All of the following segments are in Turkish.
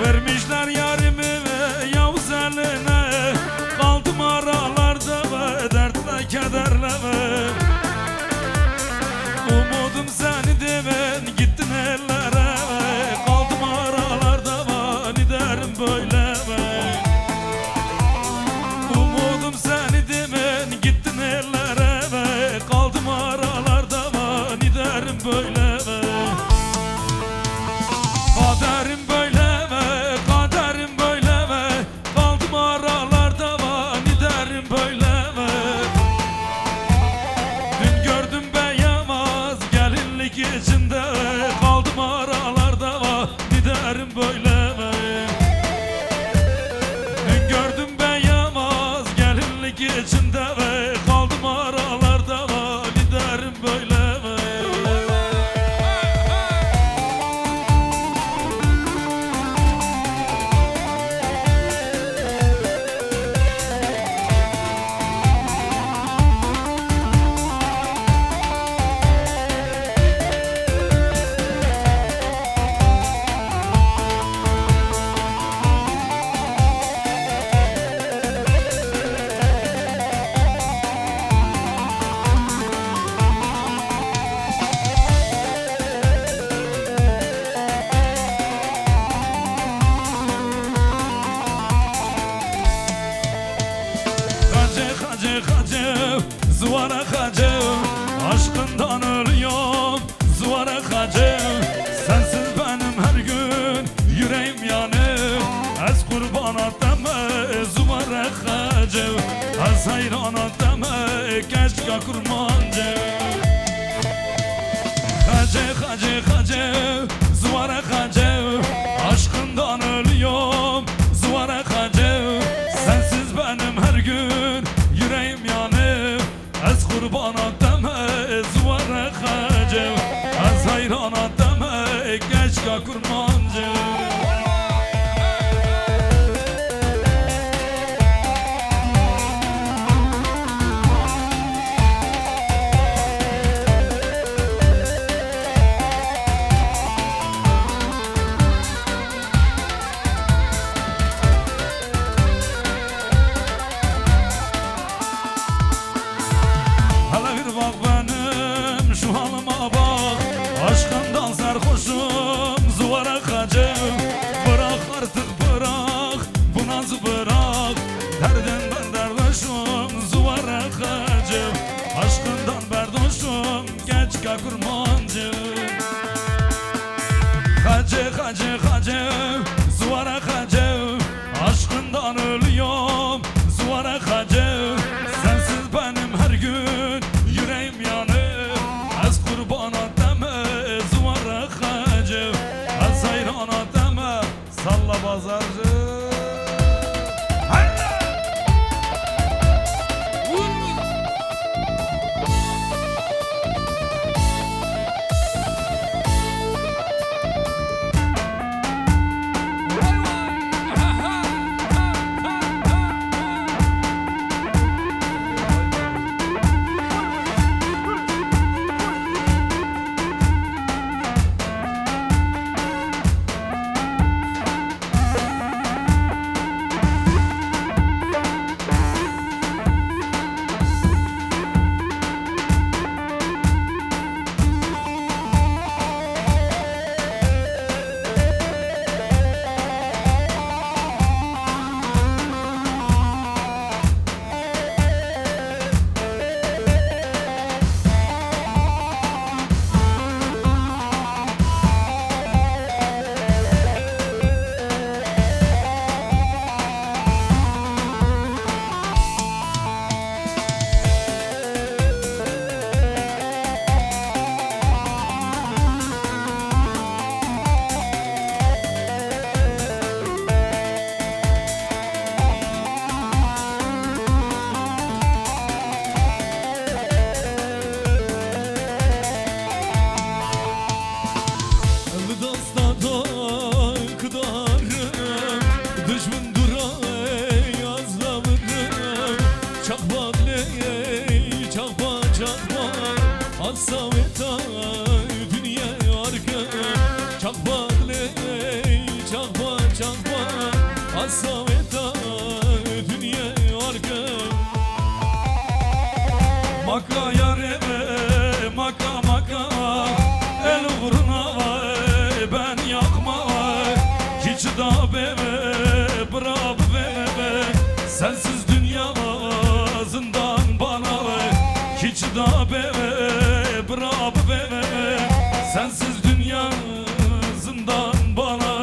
Vermişler yarimi Yavuz eline, kaldım aralarda ve dertle kederle ve umudum seni demen gittin ellere ve kaldım aralarda ve derim böyle ve umudum seni demen gittin ellere ve kaldım aralarda ve derim böyle ve kaderim böyle ve kaderim böyle ve kaldım aralarda ve derim böyle ve dün gördüm beyamaz gelinlik içinde kaldım aralarda ve derim böyle ve dün gördüm beyamaz gelinlik içinde ve kaldım aralarda ve derim böyle ve Hacı, zuvara hacı, aşkından ölüyorum zuvara hacı. Sensiz benim her gün yüreğim yanır, ez kurbana deme zuvara hacı, ez hayrana deme keşke kurmancı. Hacı, zuvara hacı, aşkından ölüyorum zuvara hacı. Sensiz benim her gün yüreğim yanır, ez kurbana deme zuvara hacı, ez hayrana deme keşke kurmancı. Bak benim şu halıma bak, aşkından sarhoşum zuvara hacı. Bırak artık bırak, bu nazı bırak, derdin ben derdoşum zuvara hacı. Aşkından berdoşum geçke kurmancı. Hacı, zuvara hacı, aşkından ölüyorum zuvara hacı. Sensiz benim her gün yüreğim yanır, ez kurbana deme zuvara hacı, ez hayrana deme salla bazarcı. saveta dünya argın Maka yareme maka maka el uğruna ben yakma hiç da bebe bırak bebe sensiz dünya zindan bana hiç da bebe bırak bebe sensiz dünya zindan bana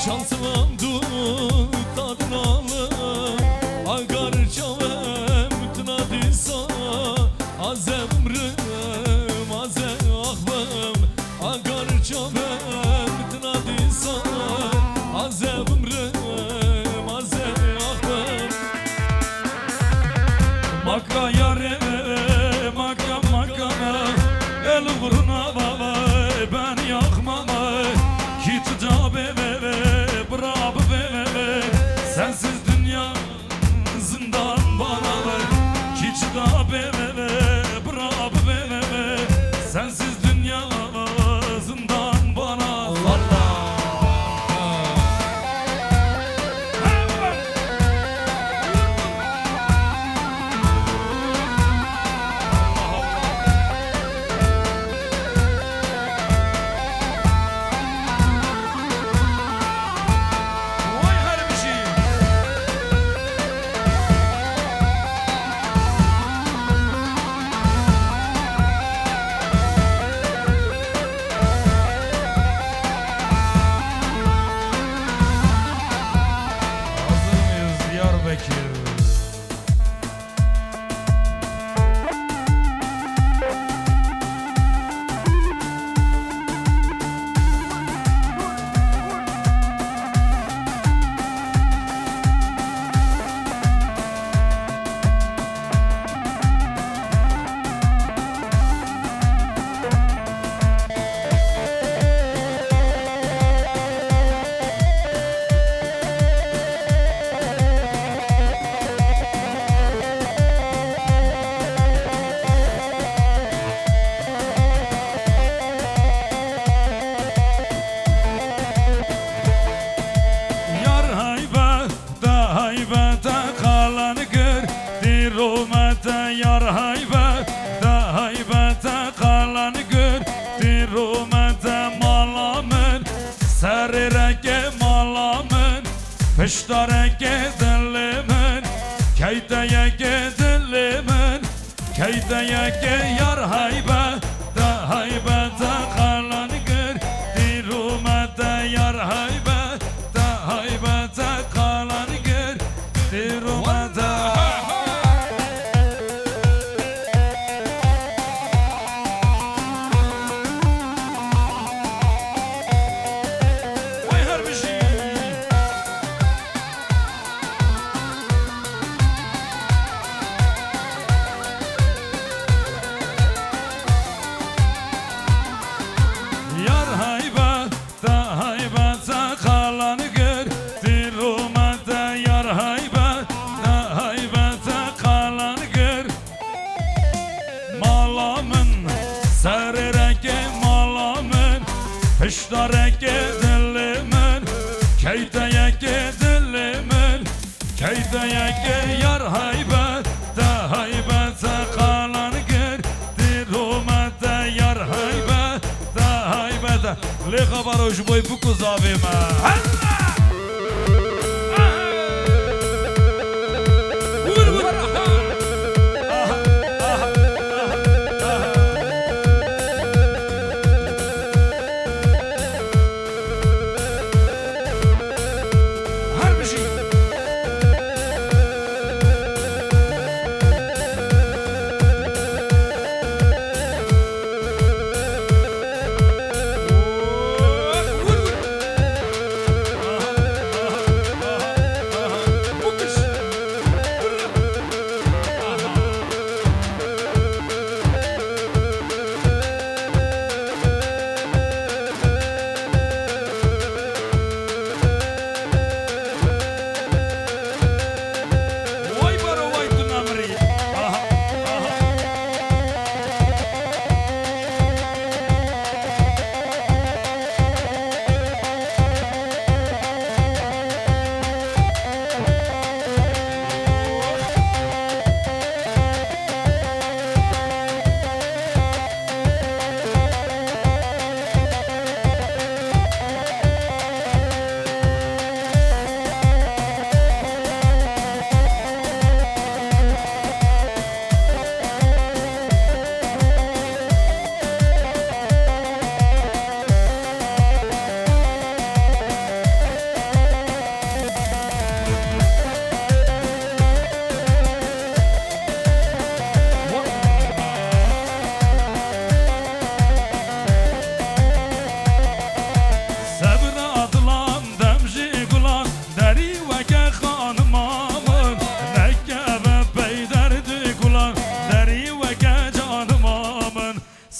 Şansımam dur tadını alım Agar çavem tınadıysa Aze umrım aze ahvım Agar çavem tınadıysa Aze umrım aze ahvım Maka yare maka maka El vuruna baba ben yakmam Hiç da bebe sensiz dünya zindan bana hiç da bebe bırak bebe sensiz dünya zindan bana valla Yar haybe da haybete kalan gör dirumete malamın serireke malamın piştareke dilimin keyteyeke dilimin keyteyeke yar haybe da haybete kalan gör dirumete yar haybe da haybete kalan gör dirumete Piştareke dilimin keyteyeke dilimin keyteyeke yar haybe da haybete kalan gir dirumete yar haybe da haybete li khabar ujboy buku zabime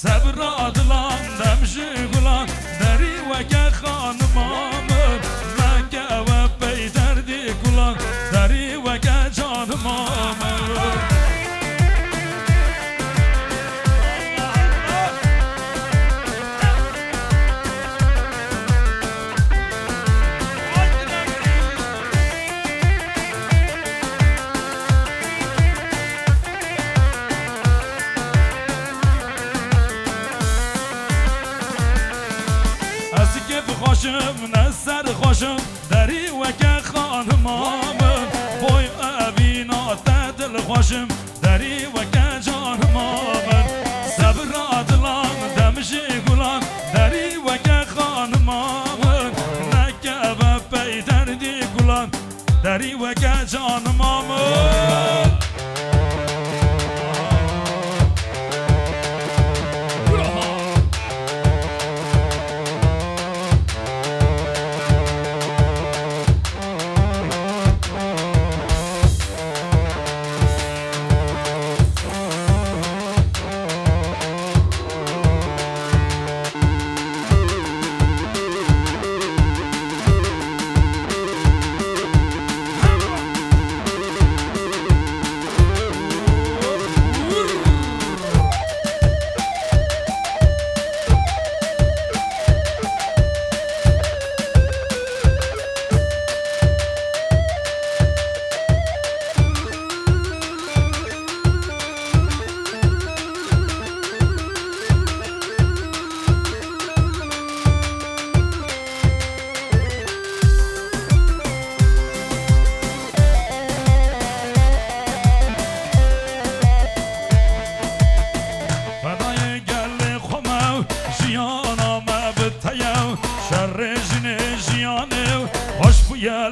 صبر ادلان دمشی گلان دری وگه خانمامر مگه و بیدردی گلان دری وگه جانمامر خوشم نظر خوشم دری وگه خانمامم بوی اوینا دل خوشم دری وگه جانمامم صبر ادلان دمشی گلان دری وگه خانمامم نگه و بیدردی گلان دری وگه جانمامم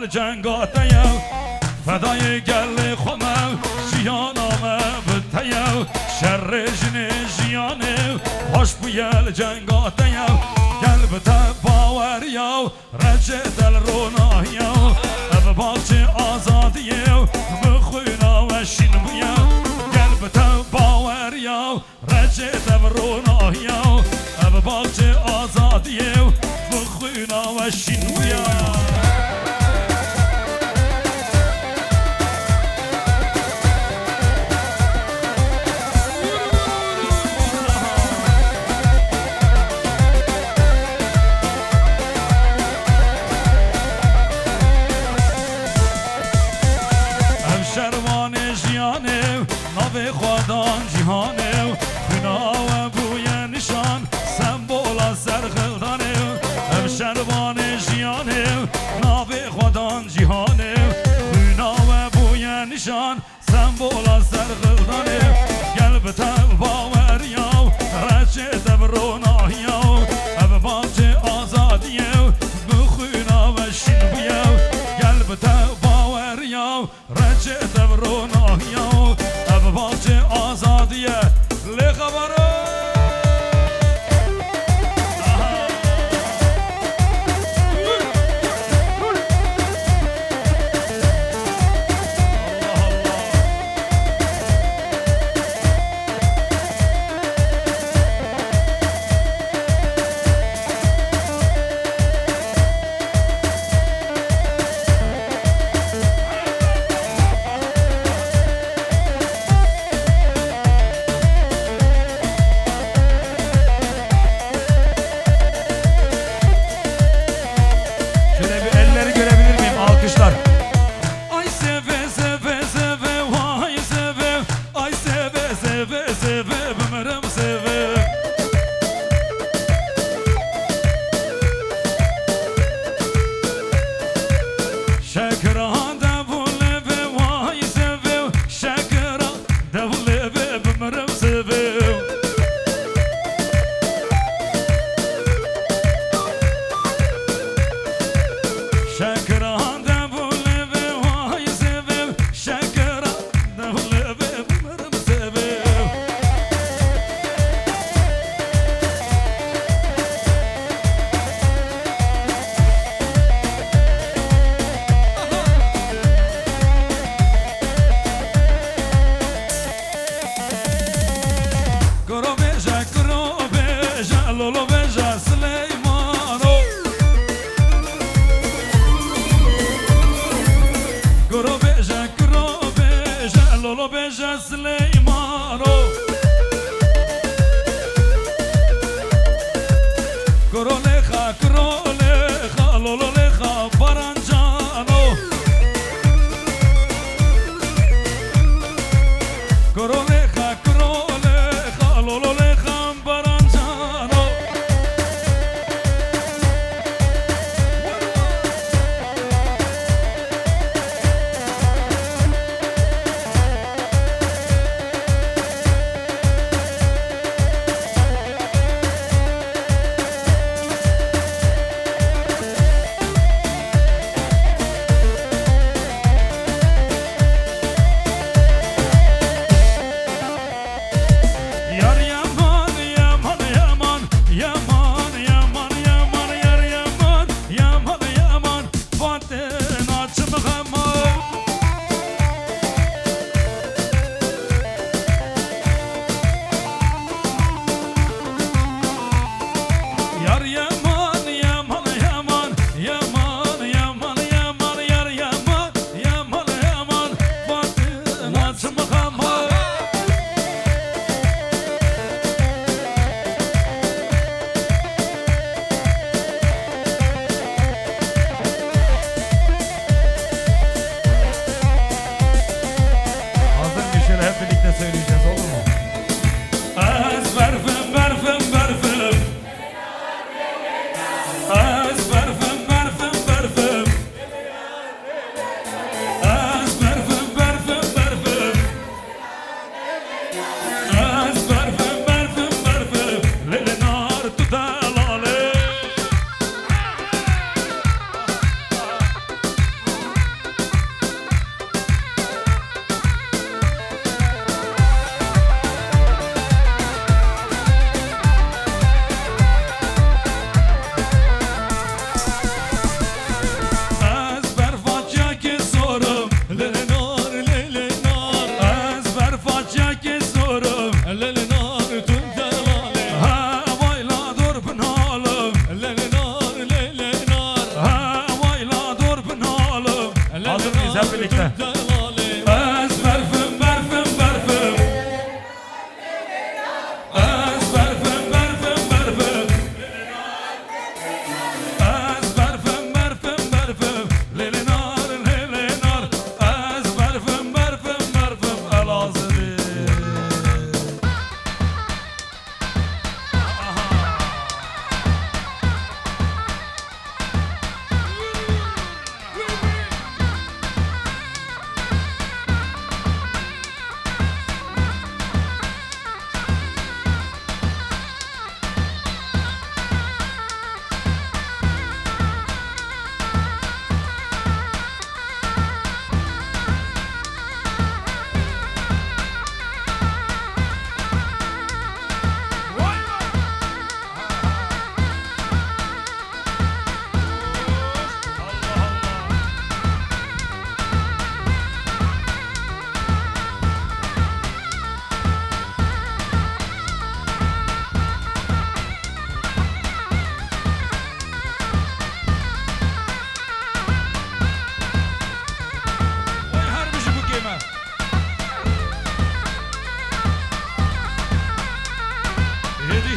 گل جنگاتیو فدای گل خمو جیانامه بتیو شر جن جیانو خوش بیل جنگاتیو گل بته باوریو رجع دل روناهیو اب باچه آزادیو بخوینا و شین بیو گل بته باوریو رجع دل روناهیو اب باچه آزادیو بخوینا و شین بیو ناو خودان جهانه خنا و بوی نشان سمبولا سرخلدانه ام شروان جیانه ناو خودان جهانه خنا و بوی نشان سمبولا سرخلدانه گل بته باوریو رچه دبروناهیو اب باچه آزادیو بخونا و شین بیو گل بته باوریو رچه دبروناهیو باچه آزادیه لی خبره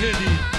hedi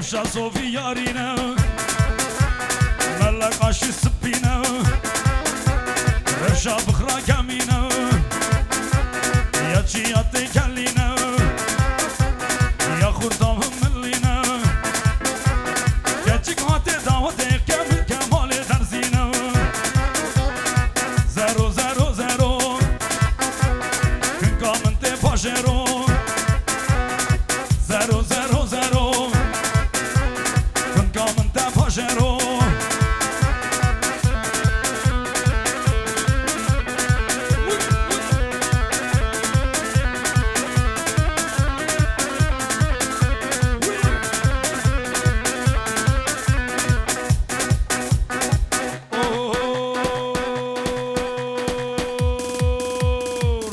Revşa Sofi yarine Melle kaşı spine Revşa bıkra gemine Ya çiyate kelline Ya kurdamı milline Geçik hate davate kemil kemali derzine Zero zero zero Kın kamente pajero Zero zero zero Pajero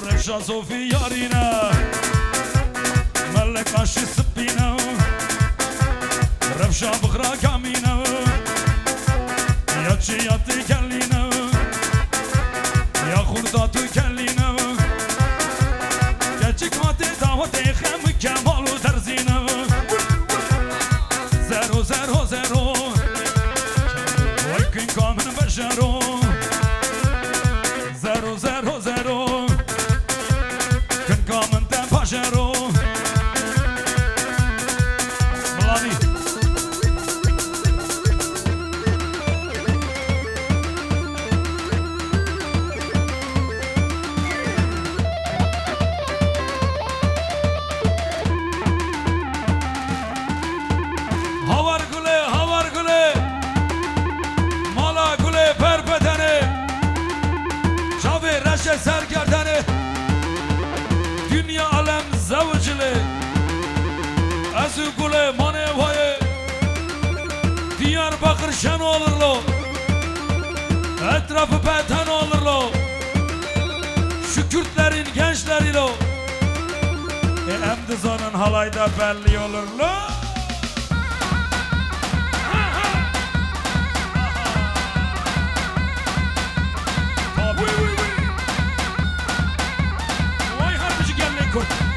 Revşa Sofi yarine Melek aşı spine Revşa bıkra kamine Ya çiyatı kelline Ya kurdatı kelline Geçik hati davati hem kemalu derzine Zero zero zero Vay kün kamın beşero Zero zero zero Kün kamın te pajero Mlani Havar gule Mala gule perpeteni Şavi reşe sergerdeni Dünya alem zavcılı Ezü gule manevayı Diyarbakır şen olurlu Etrafı beten olurlu Şu Kürtlerin gençleriyle Emdizan'ın halayda belli olurlu Vay harbici gelmeyin Kürt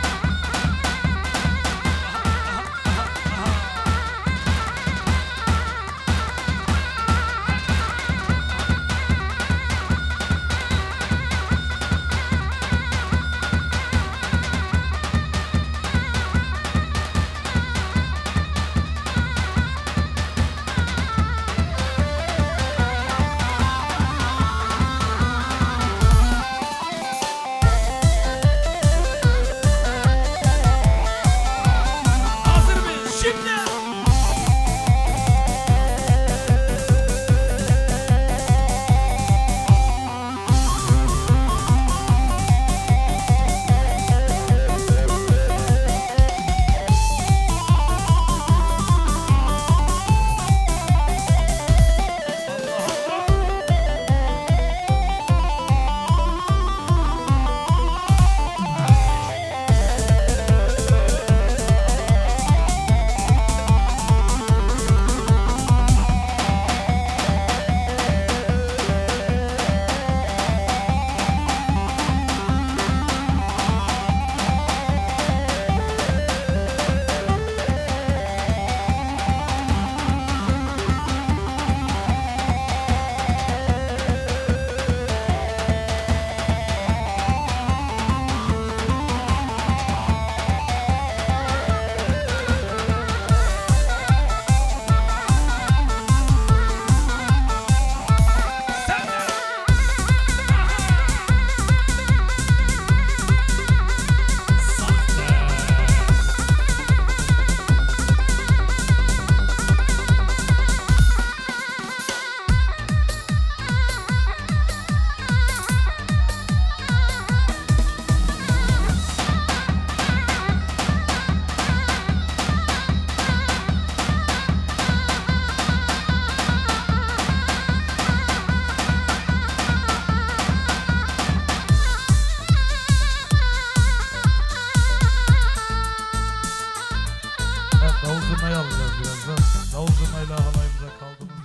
zurnayı alacağız birazdan. Davul zurnayla halayımıza kaldığımız